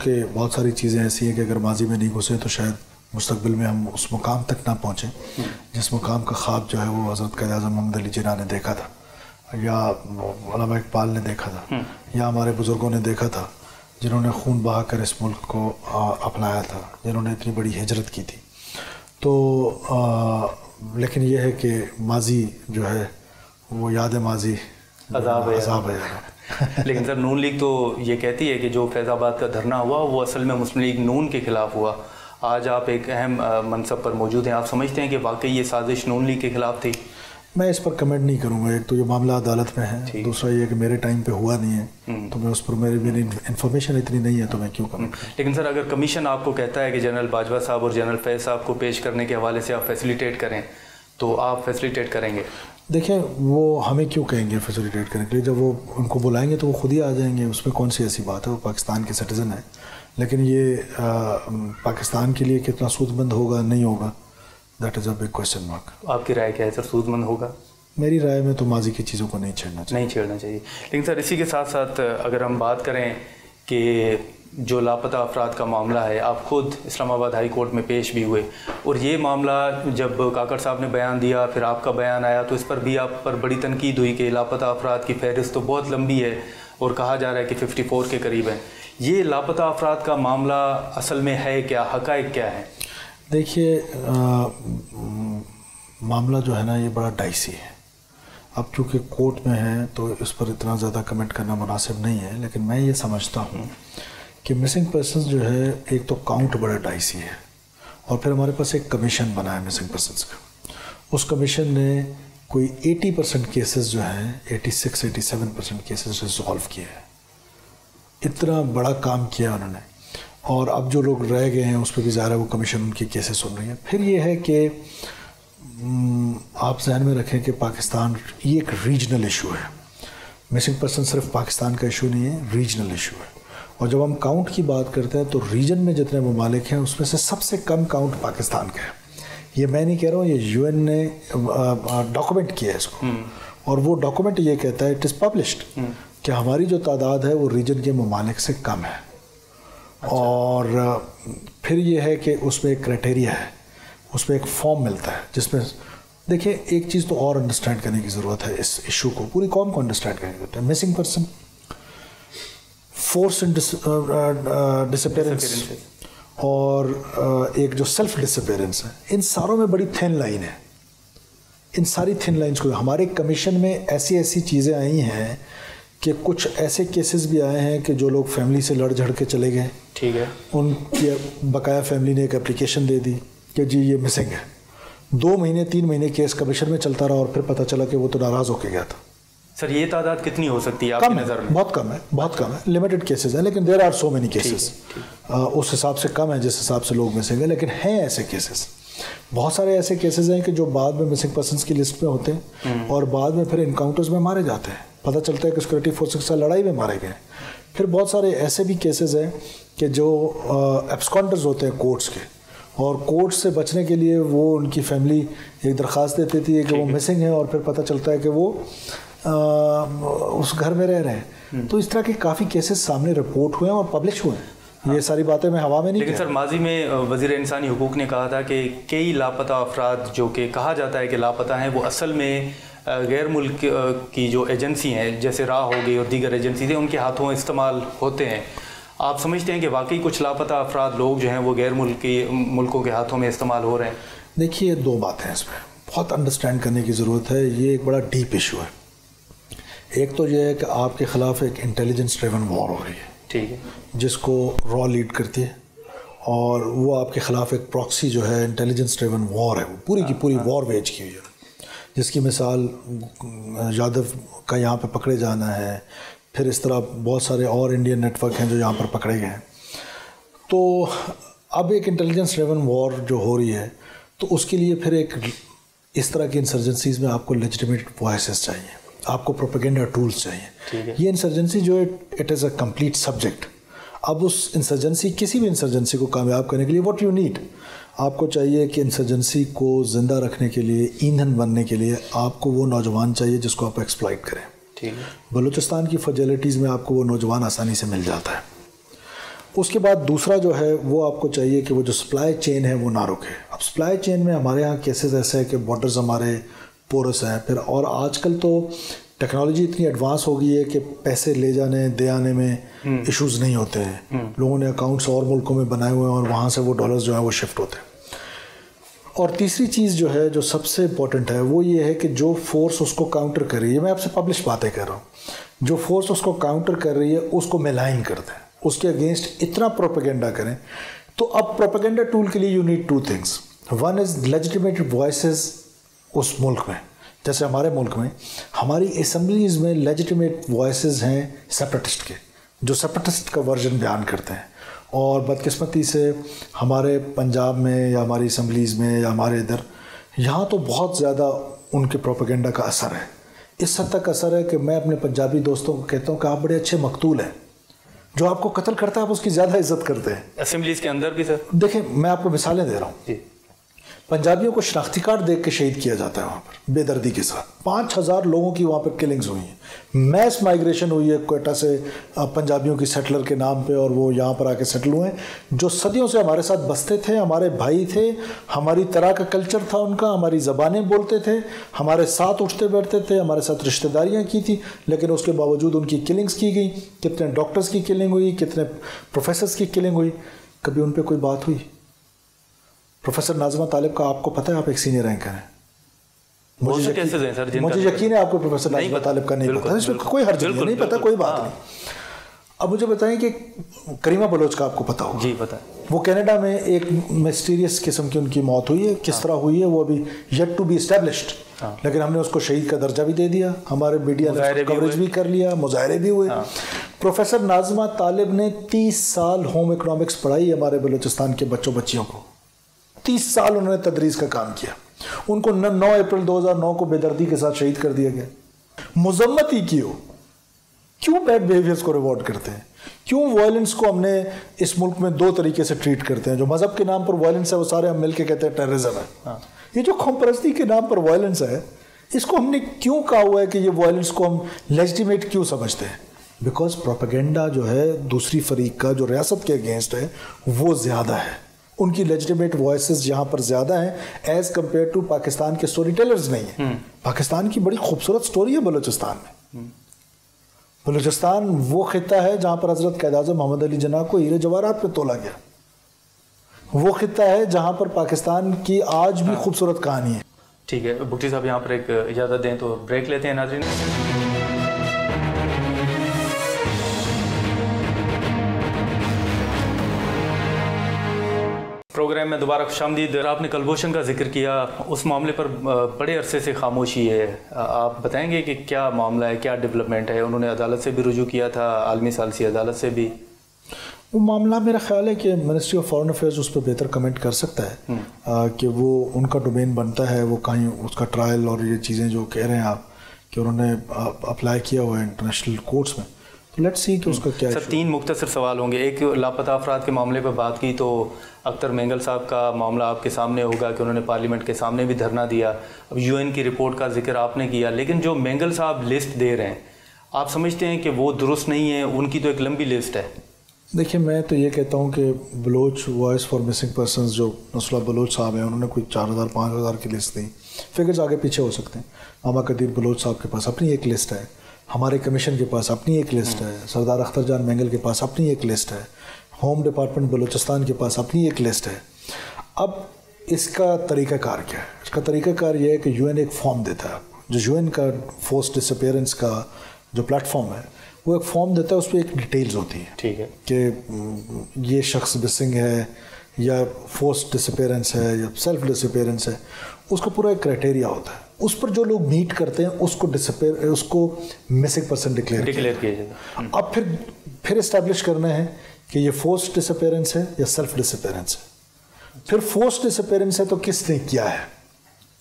کہ بہت ساری چیزیں ایسی ہیں کہ اگر ماضی میں نہیں گھسے تو شاید مستقبل میں ہم اس مقام تک نہ پہنچیں جس مقام کا خواب جو ہے وہ حضرت قائد اعظم محمد علی جناح نے دیکھا تھا، یا علامہ اقبال نے دیکھا تھا، یا ہمارے بزرگوں نے دیکھا تھا جنہوں نے خون بہا کر اس ملک کو اپنایا تھا، جنہوں نے اتنی بڑی ہجرت کی تھی. تو لیکن یہ ہے کہ ماضی جو ہے وہ یاد ماضی عذاب ہے. لیکن سر نون لیگ تو یہ کہتی ہے کہ جو فیض آباد کا دھرنا ہوا وہ اصل میں مسلم لیگ نون کے خلاف ہوا. آج آپ ایک اہم منصب پر موجود ہیں، آپ سمجھتے ہیں کہ واقعی یہ سازش نون لیگ کے خلاف تھی؟ میں اس پر کمنٹ نہیں کروں گا. ایک تو یہ معاملہ عدالت میں ہے، دوسرا یہ کہ میرے ٹائم پہ ہوا نہیں ہے تو میں اس پر میری انفارمیشن اتنی نہیں ہے تو میں کیوں کروں. لیکن سر اگر کمیشن آپ کو کہتا ہے کہ جنرل باجوہ صاحب اور جنرل فیض صاحب کو پیش کرنے کے حوالے سے آپ فیسیلیٹیٹ کریں تو آپ فیسیلیٹیٹ کریں گے؟ دیکھیں وہ ہمیں کیوں کہیں گے فیسیلیٹیٹ کرنے کے لیے؟ جب وہ ان کو بلائیں گے تو وہ خود ہی آ جائیں گے، اس میں کون سی ایسی بات ہے. وہ پاکستان کے سٹیزن ہیں. لیکن یہ پاکستان کے لیے کتنا سود مند ہوگا نہیں ہوگا، that is a big question mark. آپ کی رائے کیا ہے سر؟ سود مند ہوگا؟ میری رائے میں تو ماضی کی چیزوں کو نہیں چھیڑنا چاہیے. لیکن سر اسی کے ساتھ ساتھ اگر ہم بات کریں کہ جو لاپتہ افراد کا معاملہ ہے، آپ خود اسلام آباد ہائی کورٹ میں پیش بھی ہوئے، اور یہ معاملہ جب کاکڑ صاحب نے بیان دیا پھر آپ کا بیان آیا تو اس پر بھی آپ پر بڑی تنقید ہوئی کہ لاپتہ افراد کی فہرست تو بہت لمبی ہے اور کہا جا رہا ہے کہ 54 کے قریب ہیں. یہ لاپتہ افراد کا معاملہ اصل میں ہے کیا؟ حقائق کیا ہے؟ دیکھیے معاملہ جو ہے نا یہ بڑا ڈائسی ہے. اب چونکہ کورٹ میں ہے تو اس پر اتنا زیادہ کمنٹ کرنا مناسب نہیں ہے، لیکن میں یہ سمجھتا ہوں کہ مسنگ پرسنز جو ہے ایک تو کاؤنٹ بڑا ڈائسی ہے، اور پھر ہمارے پاس ایک کمیشن بنا ہے مسنگ پرسنز کا. اس کمیشن نے کوئی 80% کیسز جو ہیں 86-87% کیسز ریزالو کیے ہیں. اتنا بڑا کام کیا انہوں نے، اور اب جو لوگ رہ گئے ہیں اس پہ بھی ظاہر ہے وہ کمیشن ان کی کیسز سن رہی ہے. پھر یہ ہے کہ آپ ذہن میں رکھیں کہ پاکستان یہ ایک ریجنل ایشو ہے. مسنگ پرسن صرف پاکستان کا ایشو نہیں ہے، ریجنل ایشو ہے. اور جب ہم کاؤنٹ کی بات کرتے ہیں تو ریجن میں جتنے ممالک ہیں اس میں سے سب سے کم کاؤنٹ پاکستان کا ہے. یہ میں نہیں کہہ رہا ہوں، یہ یو این نے ڈاکومنٹ کیا ہے اس کو، اور وہ ڈاکومنٹ یہ کہتا ہے اٹ از پبلشڈ کہ ہماری جو تعداد ہے وہ ریجن کے ممالک سے کم ہے. اور پھر یہ ہے کہ اس میں ایک کرائٹیریا ہے، اس میں ایک فارم ملتا ہے جس میں دیکھیں ایک چیز تو اور انڈرسٹینڈ کرنے کی ضرورت ہے. اس ایشو کو پوری قوم کو انڈرسٹینڈ کرنے کی ضرورت ہے. مسنگ پرسن فورس ڈسپیرنس اور ایک جو سیلف ڈسپیرنس ہے، ان ساروں میں بڑی تھن لائن ہے. ان ساری تھن لائنس کو ہمارے کمیشن میں ایسی چیزیں آئی ہیں کہ کچھ ایسے کیسز بھی آئے ہیں کہ جو لوگ فیملی سے لڑ جھڑ کے چلے گئے، ٹھیک ہے، ان کی بقایا فیملی نے ایک اپلیکیشن دے دی کہ جی یہ مسنگ ہے. 2 مہینے 3 مہینے کیس کمیشن میں چلتا رہا اور پھر پتہ چلا کہ وہ تو ناراض ہو کے گیا تھا. سر یہ تعداد کتنی ہو سکتی ہے آپ کی نظر میں؟ بہت کم ہے، لمیٹڈ کیسز ہیں، لیکن there are so many cases. اس حساب سے کم ہے جس حساب سے لوگ مسنگ ہیں، لیکن ہیں ایسے کیسز. بہت سارے ایسے کیسز ہیں کہ جو بعد میں مسنگ پرسنس کی لسٹ میں ہوتے ہیں اور بعد میں پھر انکاؤنٹرز میں مارے جاتے ہیں. پتہ چلتا ہے کہ سیکورٹی فورسز کے ساتھ لڑائی میں مارے گئے. پھر بہت سارے ایسے بھی کیسز ہیں کہ جو ایبسکانڈرز ہوتے ہیں کورٹس کے، اور کورٹ سے بچنے کے لیے وہ ان کی فیملی ایک درخواست دیتی تھی کہ وہ مسنگ ہیں، اور پھر پتہ چلتا ہے کہ وہ اس گھر میں رہ رہے ہیں. تو اس طرح کے کافی کیسز سامنے رپورٹ ہوئے ہیں اور پبلش ہوئے ہیں. یہ ساری باتیں میں ہوا میں نہیں. لیکن سر ماضی میں وزیر انسانی حقوق نے کہا تھا کہ کئی لاپتہ افراد جو کہ کہا جاتا ہے کہ لاپتہ ہیں، وہ اصل میں غیر ملک کی جو ایجنسی ہیں جیسے راہ ہو گئی اور دیگر ایجنسیز ہیں، ان کے ہاتھوں استعمال ہوتے ہیں. آپ سمجھتے ہیں کہ واقعی کچھ لاپتہ افراد لوگ جو ہیں وہ غیر ملکوں کے ہاتھوں میں استعمال ہو رہے ہیں؟ دیکھیے 2 باتیں اس میں بہت انڈرسٹینڈ کرنے کی ضرورت ہے. یہ ایک بڑا ڈیپ ایشو ہے. ایک تو یہ ہے کہ آپ کے خلاف ایک انٹیلیجنس ڈریون وار ہو رہی ہے، ٹھیک ہے، جس کو را لیڈ کرتی ہے، اور وہ آپ کے خلاف ایک پراکسی جو ہے انٹیلیجنس ڈریون وار ہے، وہ پوری کی پوری وار ویج کی ہوئی ہے، جس کی مثال یادو کا یہاں پہ پکڑے جانا ہے. پھر اس طرح بہت سارے اور انڈین نیٹ ورک ہیں جو یہاں پر پکڑے گئے ہیں. تو اب ایک انٹیلیجنس ڈریون وار جو ہو رہی ہے، تو اس کے لیے پھر ایک اس طرح کی انسرجنسیز میں آپ کو لیجیٹمیٹ وائسز چاہیے، آپ کو پروپیگنڈا ٹولز چاہیے. یہ انسرجنسی جو ہے it is a complete subject. اب اس انسرجنسی، کسی بھی انسرجنسی کو کامیاب کرنے کے لیے واٹ یو نیڈ، آپ کو چاہیے کہ انسرجنسی کو زندہ رکھنے کے لیے، ایندھن بننے کے لیے آپ کو وہ نوجوان چاہیے جس کو آپ ایکسپلائٹ کریں. بلوچستان کی فیجلٹیز میں آپ کو وہ نوجوان آسانی سے مل جاتا ہے. اس کے بعد دوسرا جو ہے وہ آپ کو چاہیے کہ وہ جو سپلائی چین ہے وہ نہ رکے. اب سپلائی چین میں ہمارے ہاں کیسز ایسے ہیں کہ بارڈرز ہمارے پورس ہیں. پھر اور آج کل تو ٹیکنالوجی اتنی ایڈوانس ہو گئی ہے کہ پیسے لے جانے دے آنے میں ایشوز نہیں ہوتے ہیں. لوگوں نے اکاؤنٹس اور ملکوں میں بنائے ہوئے ہیں اور وہاں سے وہ ڈالرز جو ہیں وہ شفٹ ہوتے ہیں. اور تیسری چیز جو ہے جو سب سے امپورٹنٹ ہے وہ یہ ہے کہ جو فورس اس کو کاؤنٹر کر رہی ہے، میں آپ سے پبلش باتیں کر رہا ہوں، جو فورس اس کو کاؤنٹر کر رہی ہے اس کو ملائن کر دیں، اس کے اگینسٹ اتنا پروپیگنڈا کریں. تو اب پروپیگنڈا ٹول کے لیے you need 2 things. One is legitimate voices اس ملک میں. جیسے ہمارے ملک میں ہماری اسمبلیز میں لیجیٹمیٹ وائسز ہیں سیپریٹسٹ کے، جو سیپریٹسٹ کا ورژن بیان کرتے ہیں. اور بدقسمتی سے ہمارے پنجاب میں یا ہماری اسمبلیز میں یا ہمارے ادھر یہاں تو بہت زیادہ ان کے پروپیگنڈا کا اثر ہے. اس حد تک اثر ہے کہ میں اپنے پنجابی دوستوں کو کہتا ہوں کہ آپ بڑے اچھے مقتول ہیں. جو آپ کو قتل کرتا ہے آپ اس کی زیادہ عزت کرتے ہیں. اسمبلیز کے اندر بھی سر دیکھیں میں آپ کو مثالیں دے رہا ہوں. پنجابیوں کو شناختی کارڈ دیکھ کے شہید کیا جاتا ہے وہاں پر بے دردی کے ساتھ. 5000 لوگوں کی وہاں پر کلنگز ہوئی ہیں. میس مائگریشن ہوئی ہے کوئٹہ سے پنجابیوں کی سیٹلر کے نام پہ، اور وہ یہاں پر آ کے سیٹل ہوئے ہیں، جو صدیوں سے ہمارے ساتھ بستے تھے، ہمارے بھائی تھے، ہماری طرح کا کلچر تھا ان کا، ہماری زبانیں بولتے تھے، ہمارے ساتھ اٹھتے بیٹھتے تھے، ہمارے ساتھ رشتہ داریاں کی تھی. لیکن اس کے باوجود ان کی کلنگز کی گئی. کتنے ڈاکٹرز کی کلنگ ہوئی، کتنے پروفیسرز کی کلنگ ہوئی. کبھی ان پہ کوئی بات ہوئی؟ پروفیسر ناظمہ طالب کا آپ کو پتہ ہے، آپ ایک سینئر رینکر ہیں. مجھے یقین ہے آپ کو پروفیسر ناظمہ طالب کا نہیں پتا. اس میں کوئی حرج نہیں پتا، کوئی بات نہیں. اب مجھے بتائیں کہ کریمہ بلوچ کا آپ کو پتا ہوگا. جی پتا. وہ کینیڈا میں ایک مسٹیریس قسم کی ان کی موت ہوئی ہے. کس طرح ہوئی ہے وہ ابھی یٹ ٹو بی اسٹیبلشڈ، لیکن ہم نے اس کو شہید کا درجہ بھی دے دیا. ہمارے میڈیا نے کوریج بھی کر لیا، مظاہرے بھی ہوئے. پروفیسر ناظمہ طالب نے 30 سال ہوم اکنامکس پڑھائی ہمارے بلوچستان کے بچوں بچیوں کو. 30 سال انہوں نے تدریس کا کام کیا. ان کو 9 اپریل 2009 کو بے دردی کے ساتھ شہید کر دیا گیا. مذمت ہی کیوں بیڈ بیہیویئرز کو ریوارڈ کرتے ہیں؟ کیوں وائلنس کو ہم نے اس ملک میں 2 طریقے سے ٹریٹ کرتے ہیں؟ جو مذہب کے نام پر وائلنس ہے وہ سارے ہم مل کے کہتے ہیں ٹیررزم ہے. یہ جو قوم پرستی کے نام پر وائلنس ہے، اس کو ہم نے کیوں کہا ہوا ہے کہ یہ وائلنس کو ہم لیجیٹمیٹ کیوں سمجھتے ہیں؟ بیکاز پروپیگنڈا جو ہے دوسری فریق کا جو ریاست کے اگینسٹ ہے وہ زیادہ ہے. ان کی لیجیٹمیٹ وائسز یہاں پر زیادہ ہیں ایز کمپیئر ٹو پاکستان کے سٹوری ٹیلرز نہیں ہیں. پاکستان کی بڑی خوبصورت سٹوری ہے بلوچستان میں. بلوچستان وہ خطہ ہے جہاں پر حضرت قائد اعظم محمد علی جناح کو ہیرے جواہرات پہ تولا گیا. وہ خطہ ہے جہاں پر پاکستان کی آج بھی خوبصورت کہانی ہے. ٹھیک ہے بگٹی صاحب، یہاں پر ایک اجازت دیں تو بریک لیتے ہیں ناظرین. پروگرام میں دوبارہ خوشامدید. آپ نے کلبھوشن کا ذکر کیا، اس معاملے پر بڑے عرصے سے خاموشی ہے. آپ بتائیں گے کہ کیا معاملہ ہے، کیا ڈیولپمنٹ ہے؟ انہوں نے عدالت سے بھی رجوع کیا تھا، عالمی ثالثی عدالت سے بھی. وہ معاملہ میرا خیال ہے کہ منسٹری آف فارن افیئرز اس پہ بہتر کمنٹ کر سکتا ہے کہ وہ ان کا ڈومین بنتا ہے. وہ کہیں اس کا ٹرائل اور یہ چیزیں جو کہہ رہے ہیں آپ کہ انہوں نے اپلائی کیا ہوا ہے انٹرنیشنل کورٹس میں، تو لیٹس سی کہ اس کا کیا ہے. سر 3 مختصر سوال ہوں گے. ایک لاپتہ افراد کے معاملے پہ بات کی تو اختر مینگل صاحب کا معاملہ آپ کے سامنے ہوگا کہ انہوں نے پارلیمنٹ کے سامنے بھی دھرنا دیا. اب UN کی رپورٹ کا ذکر آپ نے کیا، لیکن جو مینگل صاحب لسٹ دے رہے ہیں، آپ سمجھتے ہیں کہ وہ درست نہیں ہے؟ ان کی تو ایک لمبی لسٹ ہے. دیکھیں میں تو یہ کہتا ہوں کہ Baloch voice for missing persons جو نصر اللہ بلوچ صاحب ہیں، انہوں نے کوئی 4000 5000 کی لسٹ دی. فگرز آگے پیچھے ہو سکتے ہیں. ماما قدیر بلوچ صاحب کے پاس اپنی ایک لسٹ ہے، ہمارے کمیشن کے پاس اپنی ایک لسٹ ہے، سردار اختر جان مینگل کے پاس اپنی ایک لسٹ ہے، ہوم ڈپارٹمنٹ بلوچستان کے پاس اپنی ایک لسٹ ہے. اب اس کا طریقہ کار کیا ہے؟ اس کا طریقہ کار یہ ہے کہ UN ایک فارم دیتا ہے. جو UN کا فورس ڈس اپیئرنس کا جو پلیٹ فارم ہے، وہ ایک فارم دیتا ہے، اس پہ ایک ڈیٹیلز ہوتی ہیں. ٹھیک ہے کہ یہ شخص مسنگ ہے یا فورس ڈس اپیئرنس ہے یا سیلف ڈس اپیئرنس ہے. اس کا پورا ایک کرائٹیریا ہوتا ہے. اس پر جو لوگ میٹ کرتے ہیں اس کو مسنگ پرسن ڈکلیئر کیا جاتا ہے. اب پھر اسٹیبلش کرنا ہے کہ یہ فورس ڈس اپیئرنس ہے یا سیلف ڈس اپیئرنس ہے. پھر فورس ڈس اپیئرنس ہے تو کس نے کیا ہے؟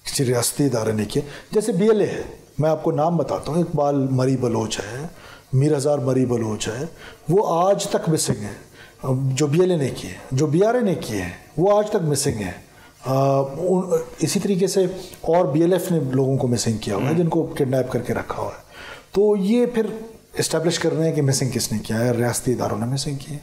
کسی ریاستی ادارے نے کیا. جیسے BLA ہے، میں آپ کو نام بتاتا ہوں. اقبال مری بلوچ ہے، میر ہزار مری بلوچ ہے، وہ آج تک مسنگ ہیں. جو BLA نے کیے، جو BRA نے کیے ہیں، وہ آج تک مسنگ ہیں. اسی طریقے سے اور BLF نے لوگوں کو مسنگ کیا ہوا ہے، جن کو کڈنیپ کر کے رکھا ہوا ہے. تو یہ پھر اسٹیبلش کرنا ہے کہ مسنگ کس نے کیا ہے. ریاستی اداروں نے مسنگ کیے،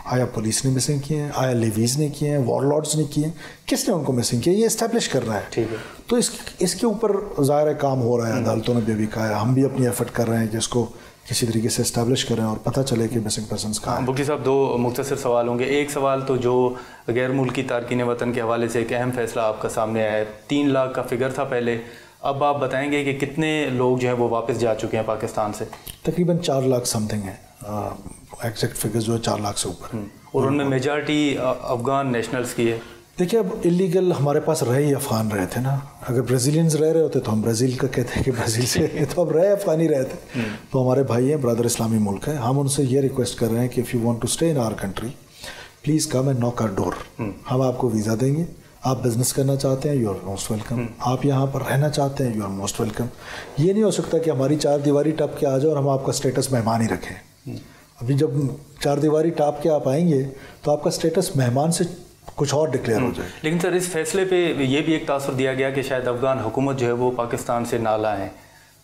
آیا پولیس نے مسنگ کیے ہیں، آیا لیویز نے کیے ہیں، وار لارڈز نے کیے ہیں، کس نے ان کو مسنگ کیا؟ یہ اسٹیبلش کرنا ہے. ٹھیک ہے. تو اس کے اوپر ظاہر کام ہو رہا ہے. عدالتوں نے بھی کہا ہے، ہم بھی اپنی ایفرٹ کر رہے ہیں کہ اس کو کسی طریقے سے اسٹیبلش کریں اور پتہ چلے کہ مسنگ پرسنس کہاں ہیں. بگٹی صاحب 2 مختصر سوال ہوں گے. ایک سوال تو جو غیر ملکی تارکین وطن کے حوالے سے ایک اہم فیصلہ آپ کا سامنے آیا ہے. 3 لاکھ کا فگر تھا پہلے، اب آپ بتائیں گے کہ کتنے لوگ جو ہیں وہ واپس جا چکے ہیں پاکستان سے؟ تقریباً 4 لاکھ سم تھنگ ہے. ایگزیکٹ فگر جو ہے 4 لاکھ سے اوپر. اور ان میں میجارٹی افغان نیشنلز کی ہے. دیکھیے اب انلیگل ہمارے پاس رہے ہی افغان رہے تھے نا. اگر برازیلینز رہ رہے ہوتے تو ہم برازیل کا کہتے ہیں کہ برازیل سے، تو اب رہے افغانی رہے تھے. تو ہمارے بھائی ہیں، برادر اسلامی ملک ہے. ہم ان سے یہ ریکویسٹ کر رہے ہیں کہ if you want to stay in our country please come and knock our ڈور. ہم آپ کو ویزا دیں گے. آپ بزنس کرنا چاہتے ہیں، یو آر موسٹ ویلکم. آپ یہاں پر رہنا چاہتے ہیں، یو آر موسٹ ویلکم. یہ نہیں ہو سکتا کہ ہماری 4 دیواری ٹاپ کے آ جائے اور ہم آپ کا اسٹیٹس مہمان ہی رکھیں. ابھی جب 4 دیواری ٹاپ کے آپ آئیں گے تو آپ کا اسٹیٹس مہمان سے کچھ اور ڈکلیئر ہو جائے. لیکن سر اس فیصلے پہ یہ بھی ایک تاثر دیا گیا کہ شاید افغان حکومت جو ہے وہ پاکستان سے نالا ہیں.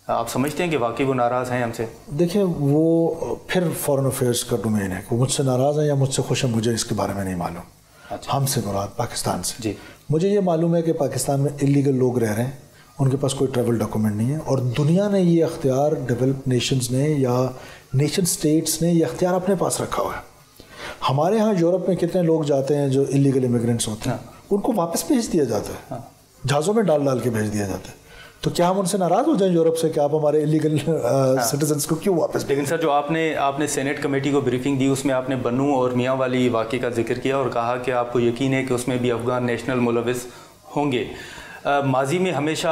آپ سمجھتے ہیں کہ واقعی وہ ناراض ہیں ہم سے؟ دیکھیں وہ پھر فارن افیئرس کا ڈومین ہے. وہ مجھ سے ناراض ہیں یا مجھ سے خوش ہیں، مجھے اس کے بارے میں نہیں معلوم. ہم سے مراد پاکستان سے. جی مجھے یہ معلوم ہے کہ پاکستان میں انلیگل لوگ رہ رہے ہیں، ان کے پاس کوئی ٹریول ڈاکومنٹ نہیں ہے. اور دنیا نے یہ اختیار، ڈیولپڈ نیشنز نے یا نیشن سٹیٹس نے یہ اختیار اپنے پاس رکھا ہوا ہے. ہمارے ہاں یورپ میں کتنے لوگ جاتے ہیں جو انلیگل امیگرینٹس ہوتے ہیں، ان کو واپس بھیج دیا جاتا ہے، جہازوں میں ڈال کے بھیج دیا جاتا ہے. تو کیا ہم ان سے ناراض ہو جائیں یورپ سے کہ آپ ہمارے انلیگل سٹیزنس کو کیوں واپس؟ لیکن سر جو آپ نے سینیٹ کمیٹی کو بریفنگ دی، اس میں آپ نے بنو اور میاں والی واقعے کا ذکر کیا اور کہا کہ آپ کو یقین ہے کہ اس میں بھی افغان نیشنل ملوث ہوں گے. ماضی میں ہمیشہ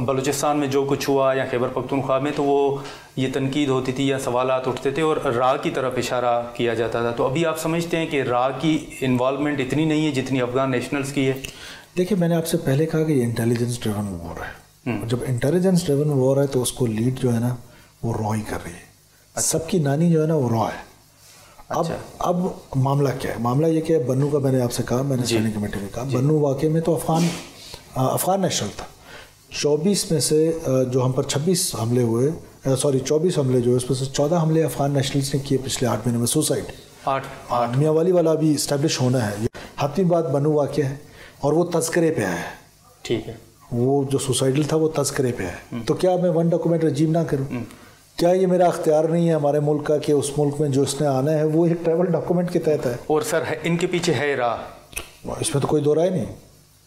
بلوچستان میں جو کچھ ہوا یا خیبر پختونخوا میں تو وہ یہ تنقید ہوتی تھی یا سوالات اٹھتے تھے اور را کی طرف اشارہ کیا جاتا تھا. تو ابھی آپ سمجھتے ہیں کہ را کی انوالومنٹ اتنی نہیں ہے جتنی افغان نیشنلز کی ہے؟ دیکھیے میں نے آپ سے پہلے کہا کہ یہ انٹیلیجنس ڈریون وار ہے. جب انٹیلیجنس ڈریون وار ہے تو اس کو لیڈ جو ہے نا وہ را ہی کر رہی ہے. سب کی نانی جو ہے نا وہ را ہے. اب معاملہ کیا ہے؟ معاملہ یہ کہ بنو کا میں نے آپ سے کہا، میں نے اسٹینڈنگ کمیٹی میں کہا، بنو واقعے میں تو افغان نیشنل تھا. 24 میں سے جو ہم پر 26 حملے ہوئے، 24 حملے جو ہے اس میں سے 14 حملے افغان نیشنلز نے کیے پچھلے 8 مہینے میں. سوسائڈ 8 میاں والی والا بھی اسٹیبلش ہونا ہے. 7ویں بات بنو واقعہ ہے اور وہ تذکرے پہ آیا ہے. ٹھیک ہے. وہ جو سوسائڈل تھا وہ تذکرے پہ ہے. تو کیا میں 1 ڈاکومنٹ رجیم نہ کروں؟ کیا یہ میرا اختیار نہیں ہے ہمارے ملک کا کہ اس ملک میں جو اس نے آنا ہے وہ ایک ٹریول ڈاکومنٹ کے تحت ہے. اور سر ان کے پیچھے ہے راہ, اس میں تو کوئی دو رائے نہیں.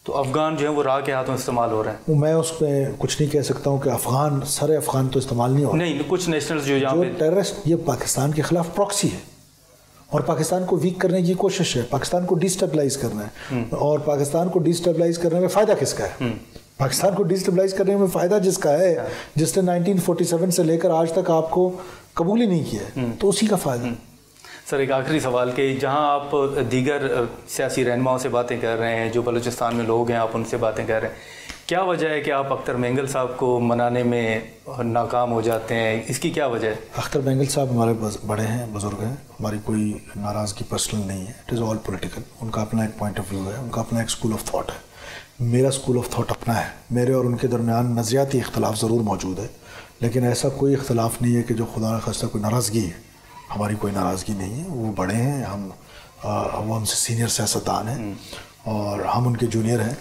تو افغان جو ہیں وہ راہ کے ہاتھوں استعمال ہو رہے ہیں. میں اس میں کچھ نہیں کہہ سکتا ہوں کہ افغان سارے افغان تو استعمال نہیں ہو رہے. نہیں, کچھ نیشنلز جو ٹیررسٹ یہ پاکستان کے خلاف پراکسی ہے اور پاکستان کو ویک کرنے کی کوشش ہے, پاکستان کو ڈیسٹیبلائز کرنا ہے. اور پاکستان کو ڈیسٹیبلائز کرنے میں فائدہ کس کا ہے؟ پاکستان کو ڈیسٹیبلائز کرنے میں فائدہ جس کا ہے, جس نے 1947 سے لے کر آج تک آپ کو قبول ہی نہیں کیا, تو اسی کا فائدہ. سر ایک آخری سوال کہ جہاں آپ دیگر سیاسی رہنماؤں سے باتیں کر رہے ہیں, جو بلوچستان میں لوگ ہیں آپ ان سے باتیں کر رہے ہیں, کیا وجہ ہے کہ آپ اختر مینگل صاحب کو منانے میں ناکام ہو جاتے ہیں؟ اس کی کیا وجہ ہے؟ اختر مینگل صاحب ہمارے بڑے ہیں, بزرگ ہیں, ہماری کوئی ناراضگی پرسنل نہیں ہے. It is all political. ان کا اپنا ایک پوائنٹ آف ویو ہے, ان کا اپنا ایک اسکول آف تھاٹ ہے. میرا اسکول آف تھاٹ اپنا ہے. میرے اور ان کے درمیان نظریاتی اختلاف ضرور موجود ہے, لیکن ایسا کوئی اختلاف نہیں ہے کہ جو خدا نخواستہ کوئی ناراضگی ہے. ہماری کوئی ناراضگی نہیں ہے. وہ بڑے ہیں, وہ ہم سے سینئر سیاستدان ہیں اور ہم ان کے جونیئر ہیں,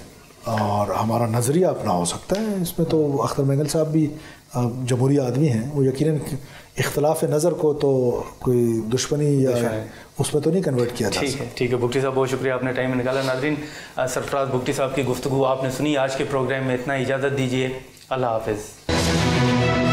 اور ہمارا نظریہ اپنا ہو سکتا ہے. اس میں تو اختر مینگل صاحب بھی جمہوری آدمی ہیں, وہ یقیناً اختلاف نظر کو تو کوئی دشمنی یا اس میں تو نہیں کنورٹ کیا جا سکتا. ٹھیک ہے بگٹی صاحب, بہت شکریہ آپ نے ٹائم نکالا. ناظرین, سرفراز بگٹی صاحب کی گفتگو آپ نے سنی. آج کے پروگرام میں اتنا اجازت دیجیے. اللہ حافظ.